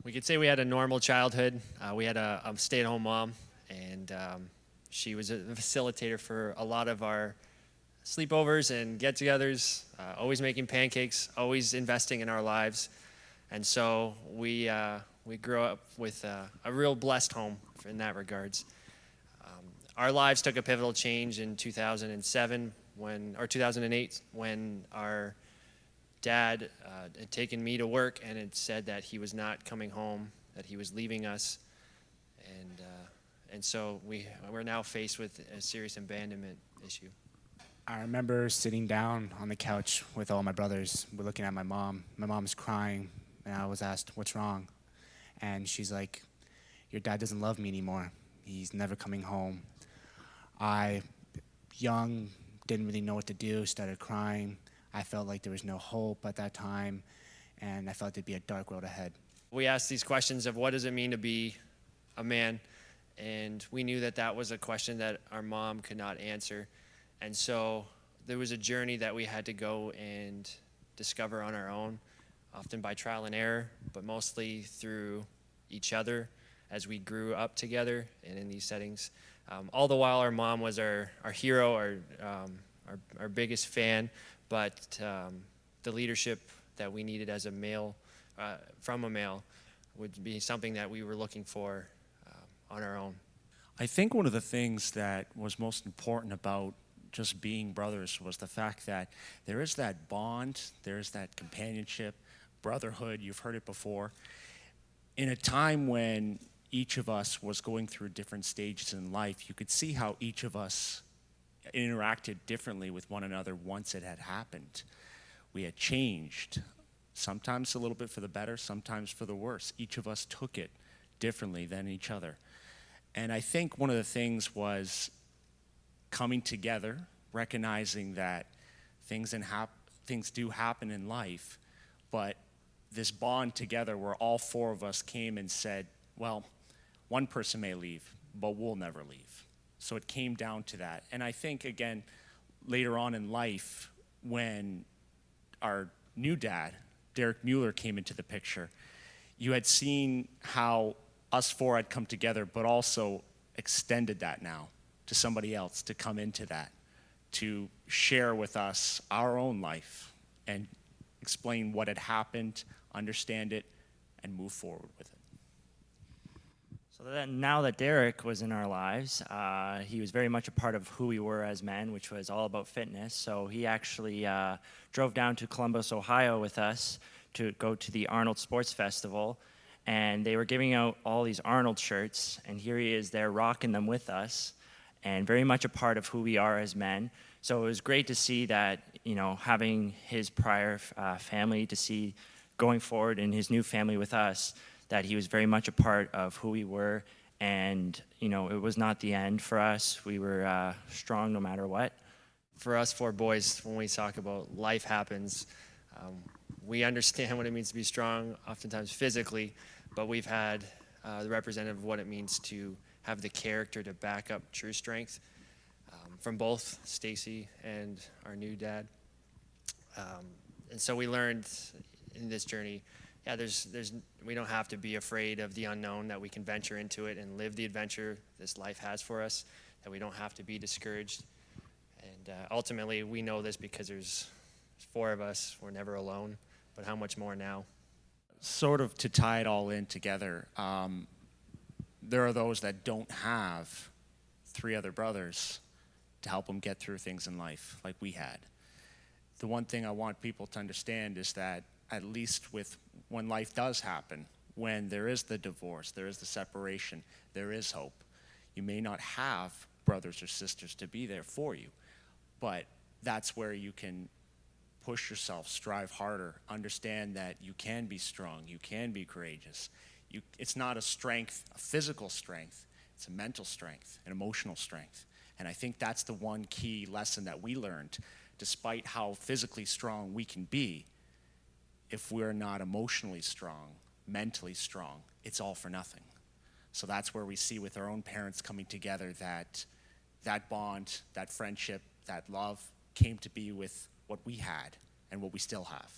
We could say we had a normal childhood. We had a stay-at-home mom, and she was a facilitator for a lot of our sleepovers and get-togethers, always making pancakes, always investing in our lives. And so we grew up with a real blessed home in that regards. Our lives took a pivotal change in 2007 or 2008 when our dad had taken me to work and had said that he was not coming home, that he was leaving us, and so we're now faced with a serious abandonment issue. I remember sitting down on the couch with all my brothers. We're looking at my mom. My mom's crying, and I was asked, "What's wrong?" And she's like, "Your dad doesn't love me anymore. He's never coming home." I, young, didn't really know what to do, started crying. I felt like there was no hope at that time, and I felt there'd be a dark road ahead. We asked these questions of what does it mean to be a man, and we knew that that was a question that our mom could not answer. And so there was a journey that we had to go and discover on our own, often by trial and error, but mostly through each other as we grew up together and in these settings. All the while, our mom was our hero, our biggest fan, but the leadership that we needed as a male, from a male, would be something that we were looking for on our own. I think one of the things that was most important about just being brothers was the fact that there is that bond, there's that companionship, brotherhood, you've heard it before. In a time when each of us was going through different stages in life, you could see how each of us interacted differently with one another once it had happened. We had changed, sometimes a little bit for the better, sometimes for the worse. Each of us took it differently than each other. And I think one of the things was coming together, recognizing that things do happen in life, but this bond together where all four of us came and said, well, one person may leave, but we'll never leave. So it came down to that. And I think, again, later on in life, when our new dad, Derek Mueller, came into the picture, you had seen how us four had come together, but also extended that now to somebody else to come into that, to share with us our own life and explain what had happened, understand it, and move forward with it. So now that Derek was in our lives, he was very much a part of who we were as men, which was all about fitness. So he actually drove down to Columbus, Ohio with us to go to the Arnold Sports Festival. And they were giving out all these Arnold shirts, and here he is there rocking them with us, and very much a part of who we are as men. So it was great to see that, having his prior family, to see going forward in his new family with us, that he was very much a part of who we were. And, it was not the end for us. We were strong no matter what. For us four boys, when we talk about life happens, we understand what it means to be strong, oftentimes physically, but we've had the representative of what it means to have the character to back up true strength from both Stacy and our new dad. And so we learned in this journey, we don't have to be afraid of the unknown, that we can venture into it and live the adventure this life has for us, that we don't have to be discouraged. And ultimately, we know this because there's four of us. We're never alone, but how much more now? Sort of to tie it all in together, there are those that don't have three other brothers to help them get through things in life like we had. The one thing I want people to understand is that at least with when life does happen, when there is the divorce, there is the separation, there is hope. You may not have brothers or sisters to be there for you, but that's where you can push yourself, strive harder, understand that you can be strong, you can be courageous. It's not a strength, a physical strength, it's a mental strength, an emotional strength. And I think that's the one key lesson that we learned. Despite how physically strong we can be, if we're not emotionally strong, mentally strong, it's all for nothing. So that's where we see with our own parents coming together that bond, that friendship, that love came to be with what we had and what we still have.